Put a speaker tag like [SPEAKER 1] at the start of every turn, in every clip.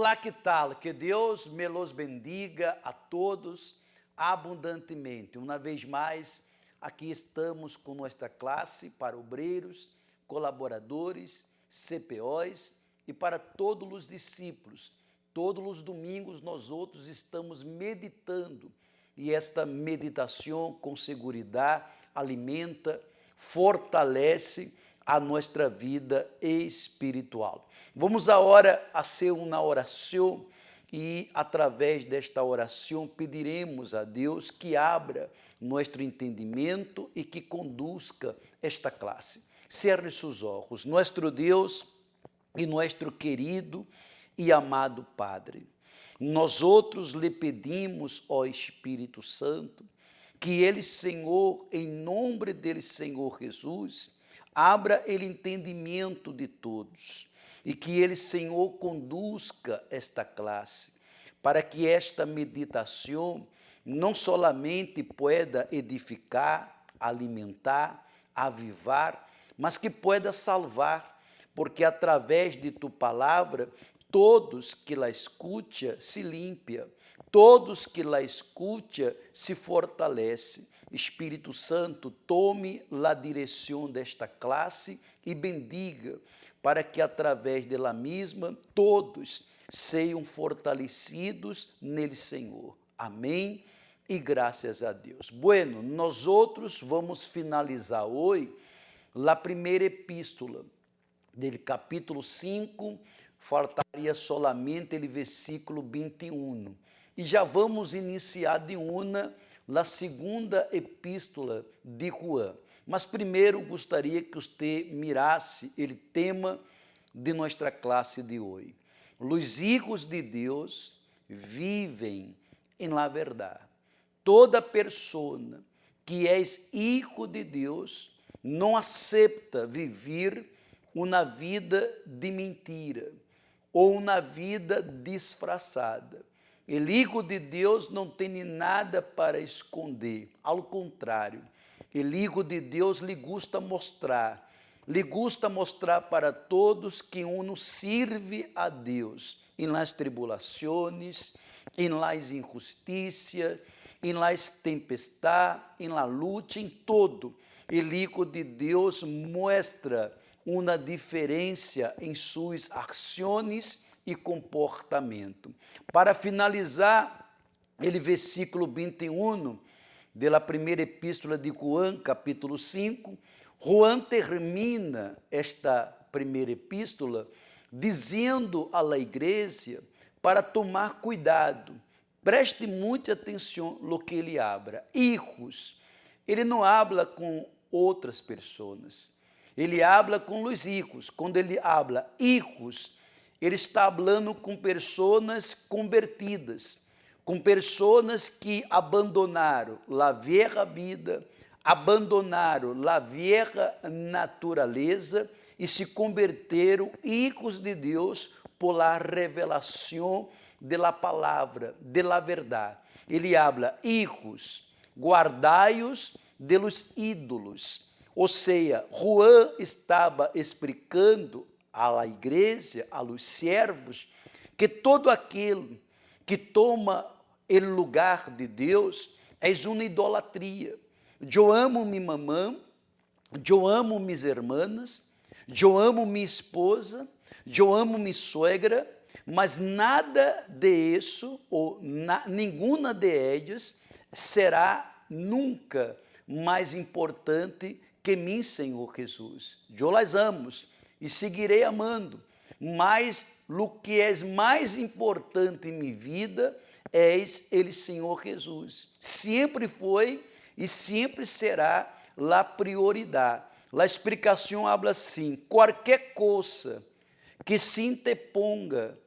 [SPEAKER 1] Olá, que tal? Que Deus me los bendiga a todos abundantemente. Uma vez mais, aqui estamos com nossa classe para obreiros, colaboradores, CPOs e para todos os discípulos. Todos os domingos nós outros estamos meditando e esta meditação com segurança alimenta, fortalece a nossa vida espiritual. Vamos agora a ser uma oração e através desta oração pediremos a Deus que abra nosso entendimento e que conduzca esta classe. Cerre seus olhos, nosso Deus e nosso querido e amado Padre. Nós outros lhe pedimos, ó Espírito Santo, que Ele, Senhor, em nome dele, Senhor Jesus, abra o entendimento de todos e que Ele, Senhor, conduzca esta classe, para que esta meditação não solamente pueda edificar, alimentar, avivar, mas que pueda salvar, porque através de Tu palavra, todos que la escutam se limpia, todos que la escutam se fortalece. Espírito Santo, tome a direção desta classe e bendiga, para que através dela mesma todos sejam fortalecidos nele, Senhor. Amém e graças a Deus. Bueno, nós outros vamos finalizar hoje a primeira epístola, dele capítulo 5, faltaria solamente o versículo 21. E já vamos iniciar de uma a segunda epístola de Juan. Mas primeiro gostaria que você mirasse o tema de nossa classe de hoje. Os hijos de Deus vivem em la verdade. Toda pessoa que é hijo de Deus não aceita viver uma vida de mentira ou uma vida disfarçada. O Hijo de Deus não tem nada para esconder, ao contrário, o Hijo de Deus lhe gusta mostrar para todos que uno sirve a Deus em las tribulações, em las injusticias, em las tempestades, em la luta, em todo. O Hijo de Deus mostra uma diferença em suas ações e comportamento. Para finalizar, o versículo 21 da primeira epístola de Juan, capítulo 5, Juan termina esta primeira epístola dizendo à igreja para tomar cuidado, preste muita atenção no que ele habla. Hijos, ele não habla com outras pessoas, ele habla com os hijos. Quando ele habla hijos, ele está falando com pessoas convertidas, com pessoas que abandonaram a velha vida, abandonaram a velha natureza e se converteram hijos de Deus por la revelação de la palavra, de la verdade. Ele habla, hijos, guardai-os de los ídolos. Ou seja, Juan estava explicando à igreja, a los servos, que todo aquele que toma o lugar de Deus é uma idolatria. Eu amo minha mamã, eu amo minhas irmãs, eu amo minha esposa, eu amo minha suegra, mas nada de isso, ou nenhuma de elas, será nunca mais importante que mim, Senhor Jesus. Eu las amo e seguirei amando, mas o que é mais importante em minha vida é Ele, Senhor Jesus. Sempre foi e sempre será a prioridade. A explicação habla assim: qualquer coisa que se interponga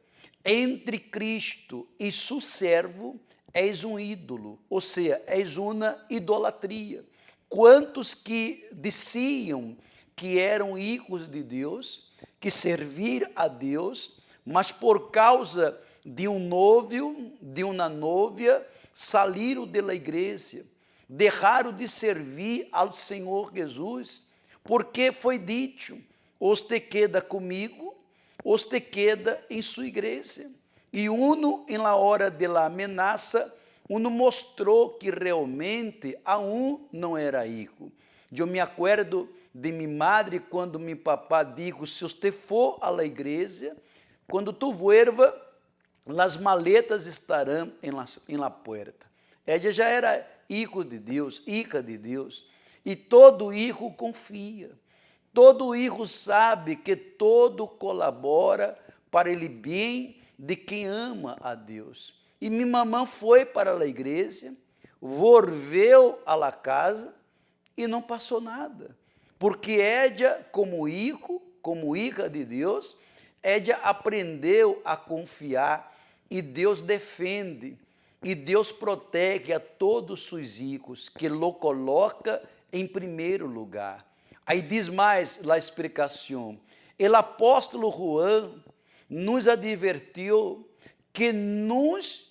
[SPEAKER 1] entre Cristo e seu servo é um ídolo, ou seja, é uma idolatria. Quantos que diziam que eram hijos de Deus, que servir a Deus, mas por causa de novio, de uma novia, saíram da igreja, deixaram de servir ao Senhor Jesus, porque foi dito, ou te queda comigo, ou te queda em sua igreja. E uno, em la hora de la amenaça, uno mostrou que realmente aún não era hijo. Eu me acuerdo de minha madre quando meu papá dijo, se você for à la igreja, quando tu vuelva, as maletas estarão em la puerta. Ela já era hijo de Deus, hija de Deus, e todo hijo confia. Todo hijo sabe que todo colabora para ele bem de quem ama a Deus. E minha mamãe foi para a igreja, volveu à la casa e não passou nada. Porque ela, como hijo, como hija de Deus, ela aprendeu a confiar e Deus defende e Deus protege a todos os seus hijos, que lo coloca em primeiro lugar. Aí diz mais a explicação. O apóstolo Juan nos advertiu que nos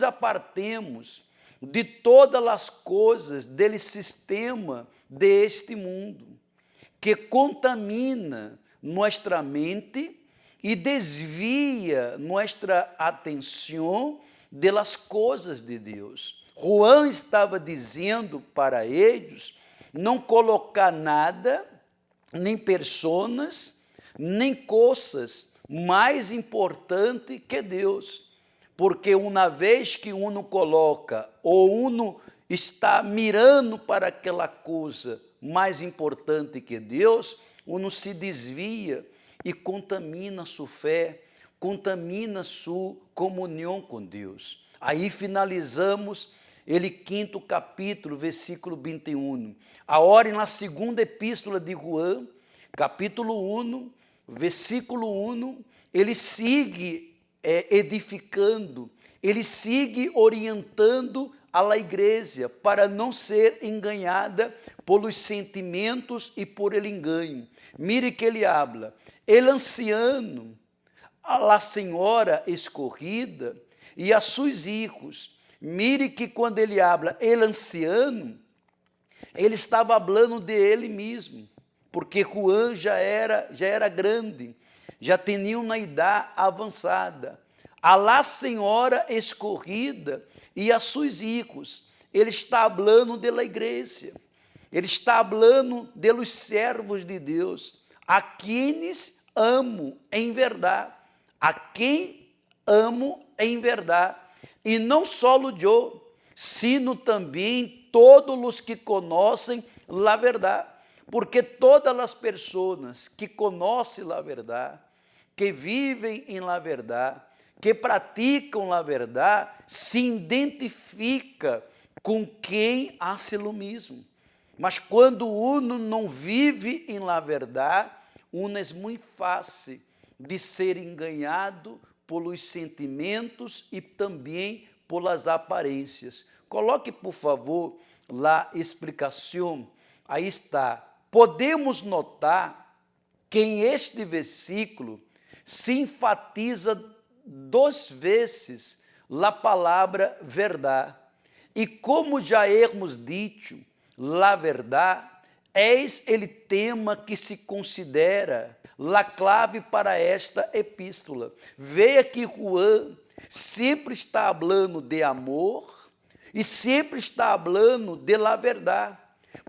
[SPEAKER 1] apartemos de todas as coisas dele sistema deste mundo, que contamina nossa mente e desvia nossa atenção das coisas de Deus. Juan estava dizendo para eles não colocar nada, nem pessoas, nem coisas mais importantes que Deus. Porque uma vez que uno coloca, ou uno está mirando para aquela coisa mais importante que Deus, uno se desvia e contamina sua fé, contamina sua comunhão com Deus. Aí finalizamos ele 5º capítulo, versículo 21. Agora, na segunda epístola de Juan, capítulo 1, versículo 1, ele sigue edificando, ele sigue orientando a igreja para não ser enganada pelos sentimentos e por ele engano. Mire que ele habla, el anciano, a la senhora escorrida e a seus hijos. Mire que quando ele habla el anciano, ele estava falando de ele mesmo, porque Juan já era grande, já tinha uma idade avançada. A la senhora escorrida e a seus hijos, ele está falando da igreja, ele está falando dos servos de Deus, a quienes amo em verdade, a quem amo em verdade. E não só eu, sino também todos os que conhecem a verdade. Porque todas as pessoas que conhecem a verdade, que vivem em la verdade, que praticam a verdade, se identifica com quem hace o mesmo. Mas quando uno não vive em la verdade, uno é muito fácil de ser enganado pelos sentimentos e também pelas aparências. Coloque, por favor, lá a explicação. Aí está. Podemos notar que em este versículo se enfatiza 2 vezes a palavra verdade. E como já hemos dito, la verdade eis ele tema que se considera la clave para esta epístola. Veja que Juan sempre está falando de amor e sempre está falando de la verdade,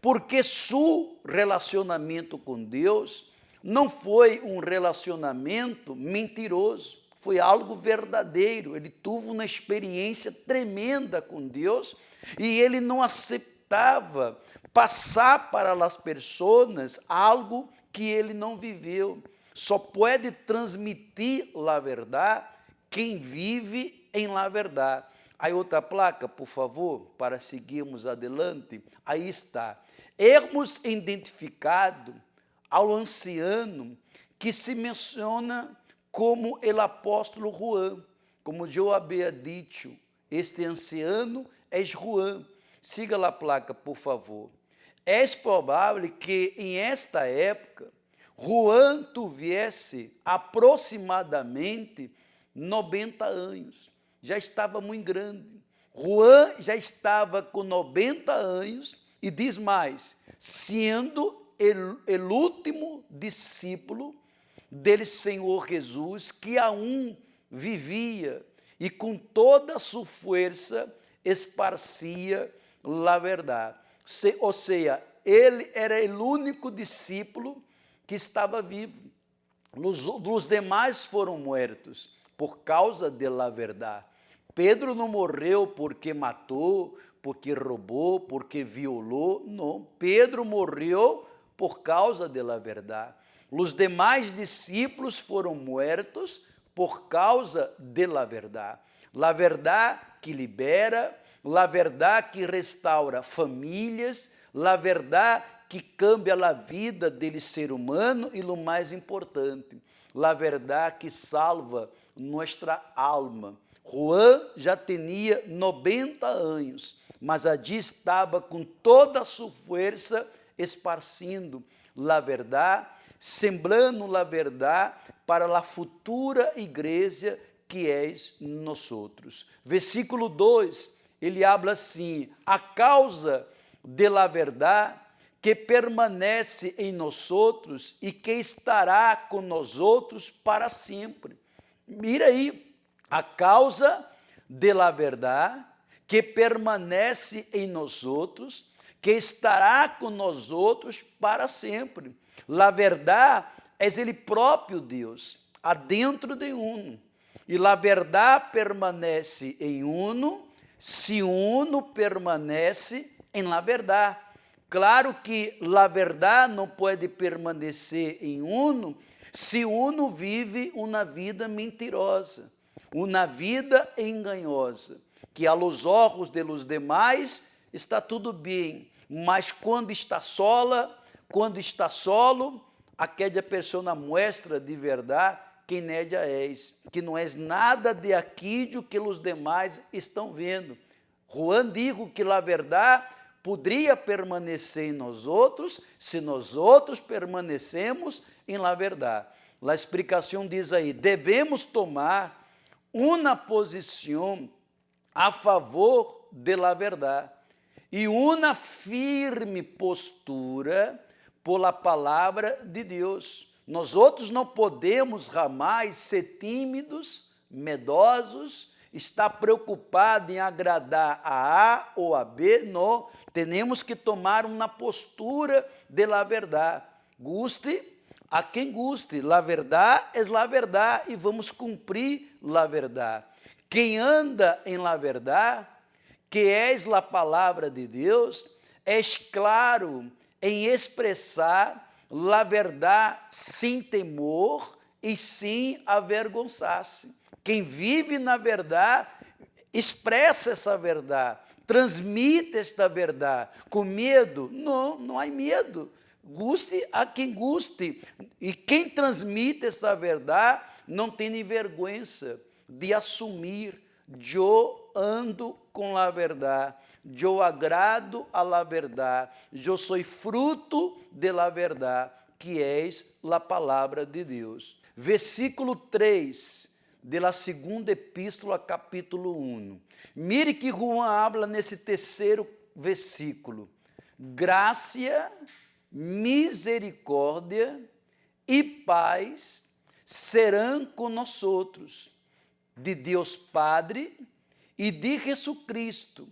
[SPEAKER 1] porque seu relacionamento com Deus não foi um relacionamento mentiroso, foi algo verdadeiro. Ele teve uma experiência tremenda com Deus e ele não aceitava passar para as pessoas algo que ele não viveu. Só pode transmitir a verdade quem vive em la verdade. Aí outra placa, por favor, para seguirmos adelante. Aí está. Hemos identificado ao anciano que se menciona como o apóstolo Juan. Como eu havia dito, este anciano é Juan. Siga a placa, por favor. É provável que em esta época Juan tivesse aproximadamente 90 anos. Já estava muito grande. Juan já estava com 90 anos e diz mais, sendo o último discípulo dele Senhor Jesus, que aún vivia e com toda a sua força esparcia a verdade. Ou seja, ele era o único discípulo que estava vivo. Os demais foram mortos por causa da verdade. Pedro não morreu porque matou, porque roubou, porque violou. Não, Pedro morreu por causa da verdade. Os demais discípulos foram mortos por causa da verdade. A verdade que libera, a verdade que restaura famílias, a verdade que cambia a vida do ser humano e, o mais importante, a verdade que salva nossa alma. Juan já tinha 90 anos, mas allí estava com toda a sua força esparcindo a verdade, sembrando a verdade para a futura igreja que és nós outros. Versículo 2, ele habla assim: a causa de la verdade que permanece em nós outros e que estará com nós outros para sempre. Mira aí, a causa de la verdade que permanece em nós outros, que estará com nós outros para sempre. La verdade é ele próprio Deus, adentro de uno. E la verdade permanece em uno, se uno permanece em la verdade. Claro que a verdade não pode permanecer em uno se uno vive uma vida mentirosa, uma vida enganosa, que a los olhos de los demais está tudo bem, mas quando está sola, quando está solo, aquela pessoa mostra de verdade quem ella és, que não és nada de aquilo que os demais estão vendo. Juan dijo que a verdade poderia permanecer em nós outros, se nós outros permanecemos em la verdade. A explicação diz aí: devemos tomar uma posição a favor de la verdade e uma firme postura por la palavra de Deus. Nós outros não podemos jamais ser tímidos, medrosos, estar preocupado em agradar a A ou a B, não. Temos que tomar uma postura de la verdade. Guste a quem guste, la verdade é la verdade e vamos cumprir la verdade. Quem anda em la verdade, que és la palavra de Deus, és claro em expressar la verdade sem temor e sem avergonçar-se. Quem vive na verdade, expressa essa verdade, transmite esta verdade. Com medo? Não, não há medo. Guste a quem guste. E quem transmite essa verdade não tem vergonha de assumir: eu ando com a verdade, eu agrado a la verdade, eu sou fruto de la verdade, que és la palavra de Deus. Versículo 3 de la segunda epístola, capítulo 1. Mire que Juan habla nesse terceiro versículo: graça, misericórdia e paz serão com nós outros, de Deus Padre e de Jesucristo,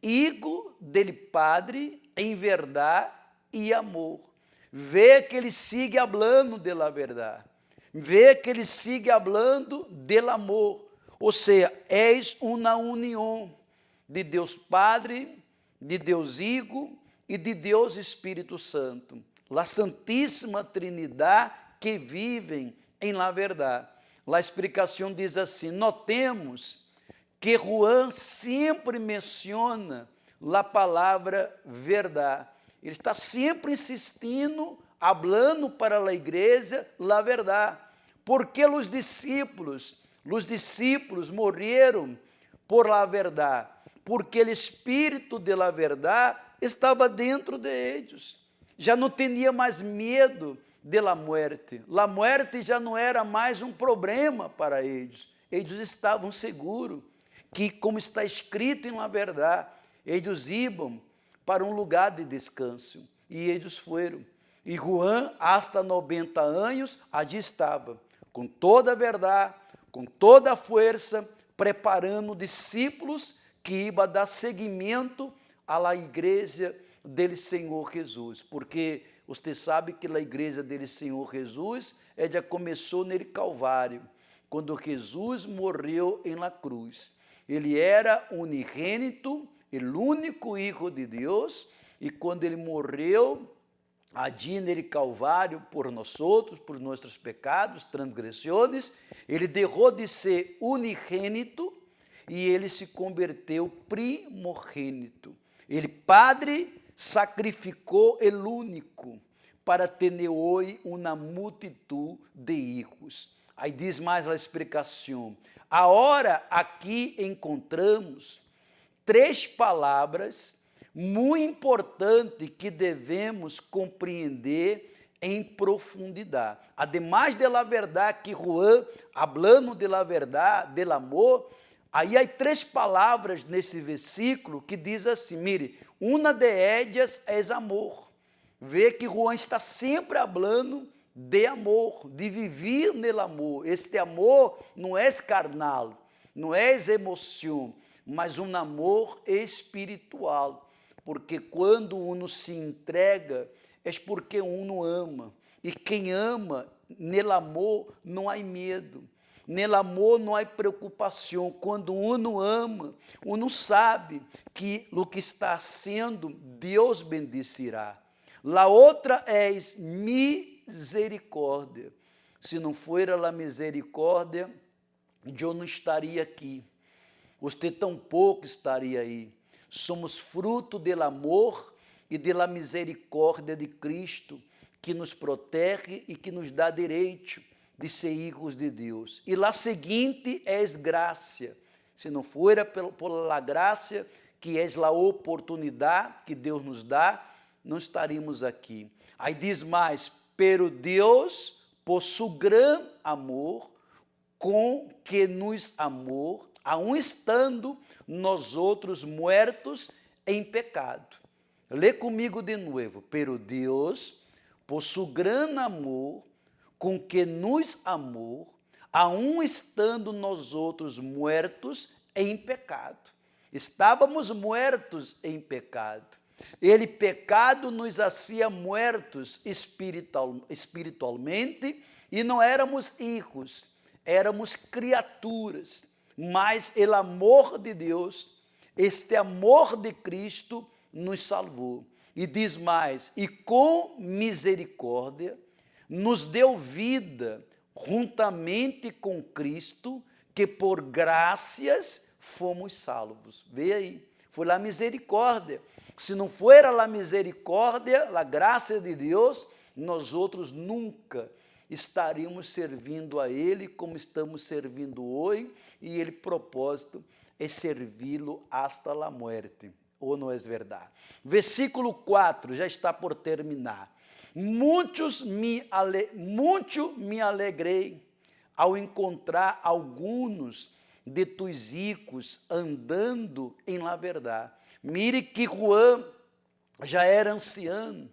[SPEAKER 1] Hijo del Padre, em verdade e amor. Vê que ele sigue hablando de la verdade. Vê que ele sigue hablando del amor. Ou seja, és uma união de Deus Padre, de Deus Hijo e de Deus Espírito Santo. La Santíssima Trinidade que vivem em la verdade. A explicação diz assim: notemos que Juan sempre menciona a palavra verdade. Ele está sempre insistindo, hablando para a igreja a verdade. Porque os discípulos morreram por la verdade, porque o Espírito de la verdade estava dentro de eles. Já não tinha mais medo de la muerte. La muerte já não era mais um problema para eles. Eles estavam seguros que, como está escrito em la verdade, eles iam para um lugar de descanso. E eles foram. E Juan, hasta 90 anos, allí estava, com toda a verdade, com toda a força, preparando discípulos que iam dar seguimento à igreja do Senhor Jesus, porque você sabe que a igreja do Senhor Jesus já começou nele Calvário, quando Jesus morreu em la cruz. Ele era unigênito, o único Hijo de Deus, e quando ele morreu, ali nele Calvário, por nós outros, por nossos pecados, transgressões, ele deixou de ser unigênito e ele se converteu primogênito. Ele, Padre, sacrificou o único para ter hoje uma multitud de hijos. Aí diz mais a explicação. Agora aqui encontramos 3 palavras muito importantes que devemos compreender em profundidade. Ademais da verdade que Juan, hablando da verdade, do amor, aí há 3 palavras nesse versículo que diz assim, mire, uma de ellas é amor. Vê que Juan está sempre falando de amor, de viver no amor. Este amor não é carnal, não é emoção, mas um amor espiritual. Porque quando uno se entrega, é porque uno ama. E quem ama, no amor não há medo. No amor não há preocupação. Quando uno ama, uno sabe que o que está sendo, Deus bendecerá. La outra é misericórdia. Se não for a misericórdia, eu não estaria aqui. Você tampouco estaria aí. Somos fruto do amor e da misericórdia de Cristo, que nos protege e que nos dá direito de ser hijos de Deus. E lá seguinte é graça. Se não for por la graça, que é a oportunidade que Deus nos dá, não estaríamos aqui. Aí diz mais, pero Deus, por su gran amor, com que nos amou, aun estando nós outros muertos em pecado. Lê comigo de novo. Pero Deus, por su gran amor, com que nos amou, aun estando nós outros muertos em pecado. Estávamos muertos em pecado. Ele, pecado, nos hacía muertos espiritualmente e não éramos hijos, éramos criaturas. Mas o amor de Deus, este amor de Cristo, nos salvou. E diz mais, e com misericórdia, nos deu vida juntamente com Cristo, que por graças fomos salvos. Vê aí, foi a misericórdia. Se não for a misericórdia, a graça de Deus, nós outros nunca estaríamos servindo a Ele como estamos servindo hoje, e Ele propósito é servi-lo hasta la muerte. Ou não é verdade? Versículo 4, já está por terminar. Muito me alegrei ao encontrar alguns de tus hijos andando em la verdade. Mire que Juan já era anciano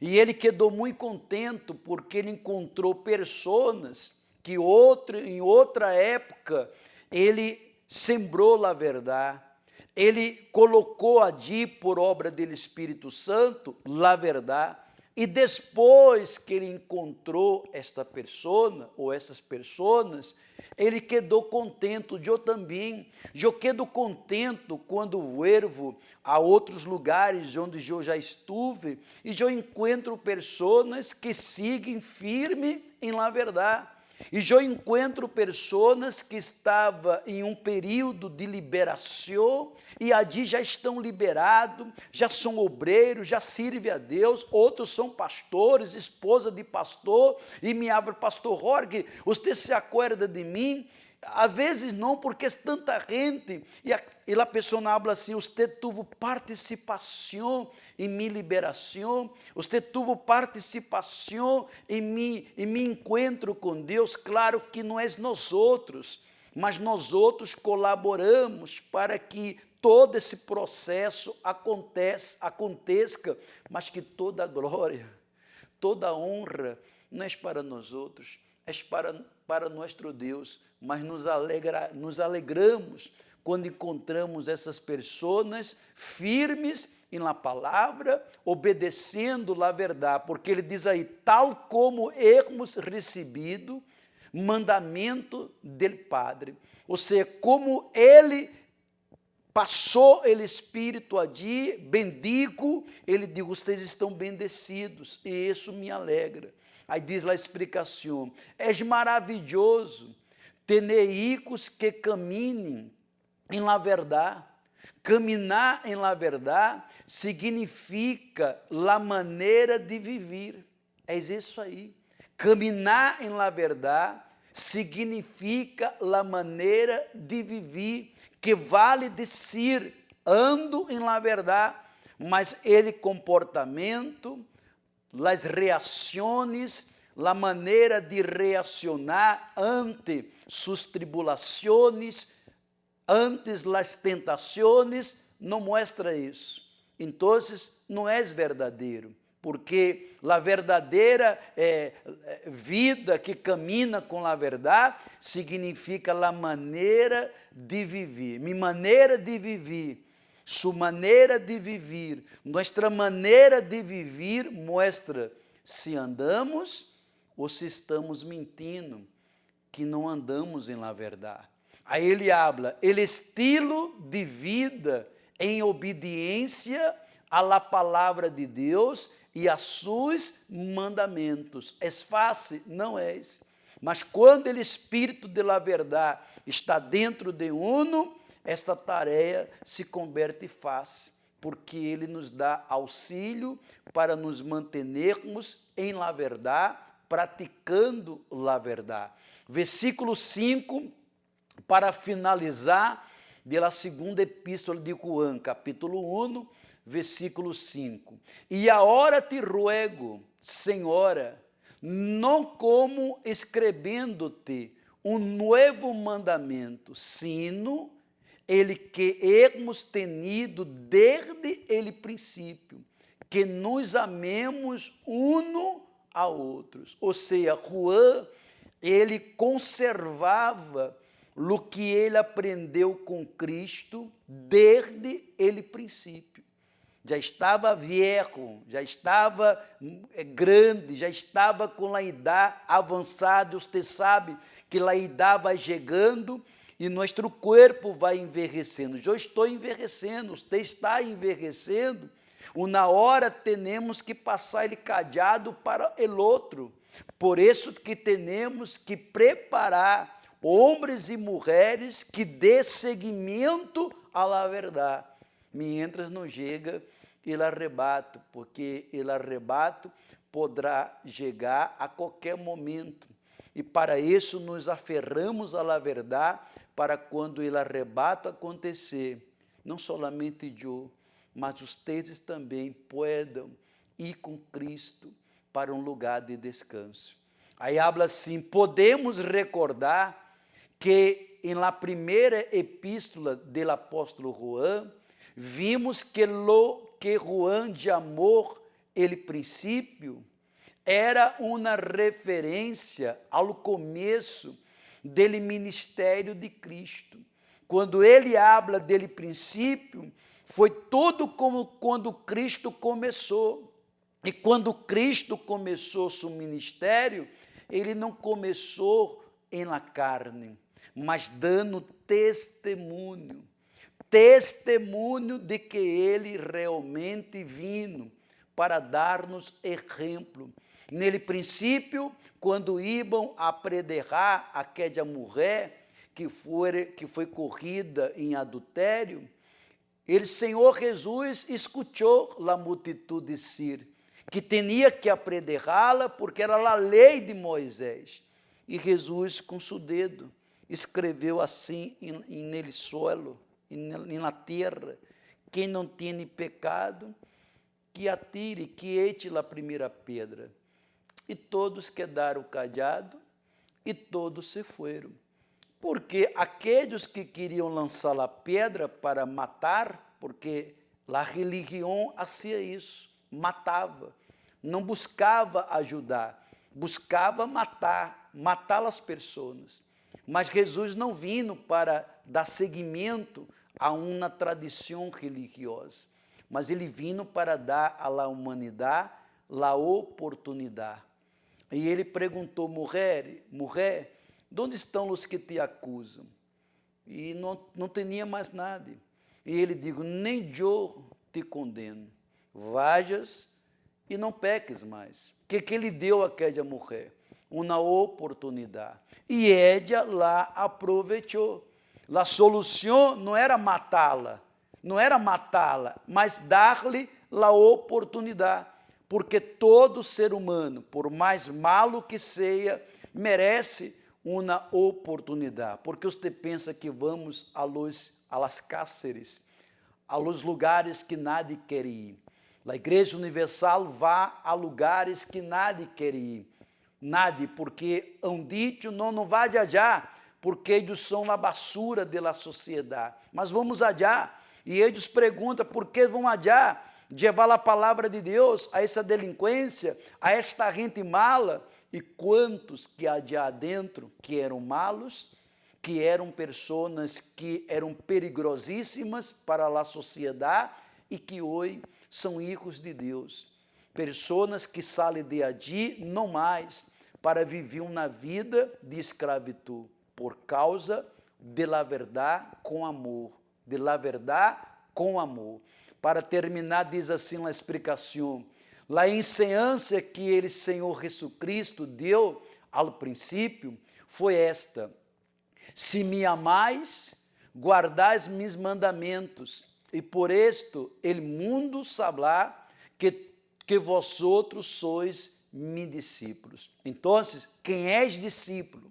[SPEAKER 1] e ele quedou muito contente porque ele encontrou pessoas que em outra época ele sembrou a verdade. Ele colocou ali por obra do Espírito Santo a verdade. E depois que ele encontrou esta pessoa, ou essas pessoas, ele quedou contente, eu também. Eu quedo contente quando vou a outros lugares onde eu já estive, e eu encontro pessoas que seguem firme em la verdade. E eu encontro pessoas que estavam em um período de liberação e ali já estão liberados, já são obreiros, já servem a Deus, outros são pastores, esposa de pastor, e me abre, pastor Jorge, você se acorda de mim? Às vezes não, porque é tanta gente, e a pessoa habla assim, você teve participação em minha liberação, você teve participação em meu encontro com Deus. Claro que não é nós outros, mas nós outros colaboramos para que todo esse processo aconteça, mas que toda a glória, toda a honra não é para nós outros, é para nosso Deus, mas nos alegramos quando encontramos essas pessoas firmes na palavra, obedecendo a verdade, porque ele diz aí, tal como hemos recebido mandamento do Padre, ou seja, como ele passou o Espírito allí, bendigo, ele diz, vocês estão bendecidos, e isso me alegra. Aí diz lá a explicação, é maravilhoso ter hijos que caminhem em la verdade. Caminhar em la verdade significa la maneira de viver. É isso aí. Caminhar em la verdade significa la maneira de viver, que vale dizer, ando em la verdade, mas ele comportamento, as reações, a maneira de reaccionar ante suas tribulações, antes as tentações, não mostra isso. Então, não é verdadeiro, porque a verdadeira vida que camina com a verdade significa a maneira de viver. Minha maneira de viver, sua maneira de viver, nossa maneira de viver mostra se andamos ou se estamos mentindo, que não andamos em la verdade. Aí ele habla, el estilo de vida em obediência à la palavra de Deus e a seus mandamentos. É fácil? Não é. Mas quando o Espírito de la verdade está dentro de uno, esta tarefa se converte fácil, porque ele nos dá auxílio para nos mantermos em la verdade, praticando la verdade. Versículo 5, para finalizar, da segunda epístola de Juan, capítulo 1, versículo 5. E agora te ruego, Senhora, não como escrevendo-te novo mandamento, sino ele que hemos tenido desde el princípio, que nos amemos uno a outros. Ou seja, Juan, ele conservava o que ele aprendeu com Cristo desde ele princípio. Já estava viejo, já estava grande, já estava com a idade avançada. Você sabe que a idade vai chegando e nosso corpo vai envelhecendo. Eu estou envelhecendo, você está envelhecendo. Na hora temos que passar ele cadeado para o outro. Por isso que temos que preparar homens e mulheres que dê seguimento à la verdade, mientras não chega ele arrebato, porque ele arrebato poderá chegar a qualquer momento. E para isso nos aferramos à la verdade, para quando ele arrebato acontecer, não somente eu, mas vocês também podem ir com Cristo para um lugar de descanso. Aí habla assim, podemos recordar que em la primeira epístola do apóstolo Juan, vimos que lo que Juan chamou el princípio era uma referência ao começo do ministério de Cristo. Quando ele habla dele princípio, foi tudo como quando Cristo começou. E quando Cristo começou seu ministério, ele não começou em la carne, mas dando testemunho de que ele realmente vino para dar-nos exemplo. Nele princípio, quando iam apedrejar aquela mulher que foi corrida em adultério, o Senhor Jesus escutou a multidão dizer que tinha que apedrejá-la porque era a lei de Moisés. E Jesus, com seu dedo, escreveu assim nele solo, na terra, quem não tem pecado, que atire, que eche a primeira pedra. E todos quedaram callados e todos se foram. Porque aqueles que queriam lançar a pedra para matar, porque a religião fazia isso, matava, não buscava ajudar. buscava matar as pessoas. Mas Jesus não vino para dar seguimento a uma tradição religiosa, mas ele vino para dar à humanidade a oportunidade. E ele perguntou, mulher, onde estão os que te acusam? E não tinha mais nada. E ele disse, nem eu te condeno, vajas e não peques mais. O que ele deu àquela mulher? Uma oportunidade. E ela lá aproveitou. A solução não era matá-la, mas dar-lhe a oportunidade. Porque todo ser humano, por mais malo que seja, merece uma oportunidade. Porque você pensa que vamos a las cárceres, a los lugares que nadie quer ir. A Igreja Universal vai a lugares que nadie quer ir. Nadie, porque um dito não vai allá, porque eles são a basura da sociedade. Mas vamos allá, e eles perguntam por que vão allá, levar a palavra de Deus a essa delinquência, a esta gente mala. E quantos que allá dentro que eram malos, que eram pessoas que eram perigosíssimas para a sociedade e que hoje são filhos de Deus. Pessoas que saem de allí não mais para viver uma vida de escravidão, por causa de la verdade com amor, de la verdade com amor. Para terminar, diz assim a explicação, a ensinança que ele, Senhor Jesus Cristo, deu ao princípio foi esta: se me amais, guardais meus mandamentos, e por esto el mundo sabrá que vosotros sois meus discípulos. Então, quem és discípulo,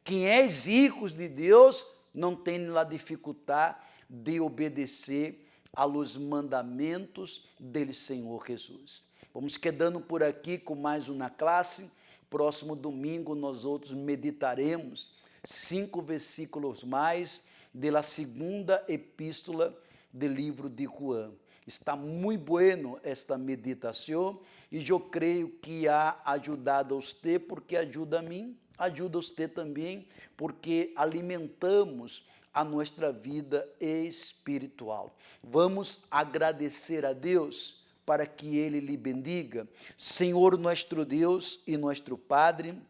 [SPEAKER 1] quem és hijos de Deus, não tem a dificuldade de obedecer aos mandamentos dele, Senhor Jesus. Vamos quedando por aqui com mais uma classe. Próximo domingo nós outros meditaremos 5 versículos mais da segunda epístola do livro de Juan. Está muito bueno esta meditação e eu creio que ha ajudado a você, porque ajuda a mim, ajuda a você também, porque alimentamos a nossa vida espiritual. Vamos agradecer a Deus para que Ele lhe bendiga. Senhor nosso Deus e nosso Padre,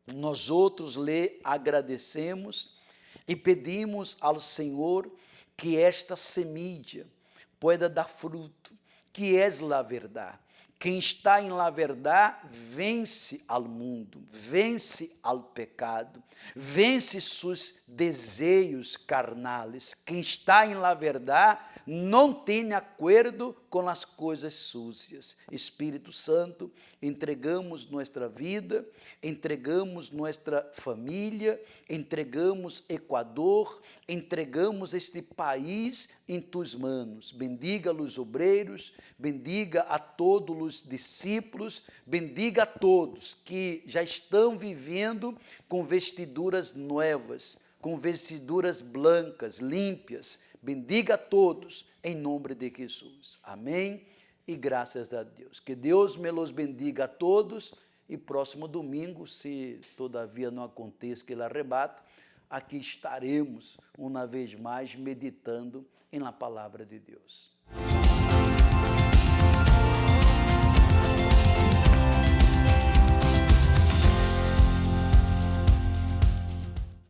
[SPEAKER 1] nós outros lhe agradecemos e pedimos ao Senhor que esta semilla pueda dar fruto, que és la verdade. Quem está em la verdade vence ao mundo, vence ao pecado, vence seus desejos carnais. Quem está em la verdade não tem acordo com as coisas sucias. Espírito Santo, entregamos nossa vida, entregamos nossa família, entregamos Equador, entregamos este país em tus manos. Bendiga os obreiros, bendiga a todos os discípulos, bendiga a todos que já estão vivendo com vestiduras novas, com vestiduras blancas, límpias. Bendiga a todos, em nome de Jesus. Amém e graças a Deus. Que Deus me los bendiga a todos e próximo domingo, se todavia não aconteça aquele arrebato, aqui estaremos uma vez mais meditando na palavra de Deus.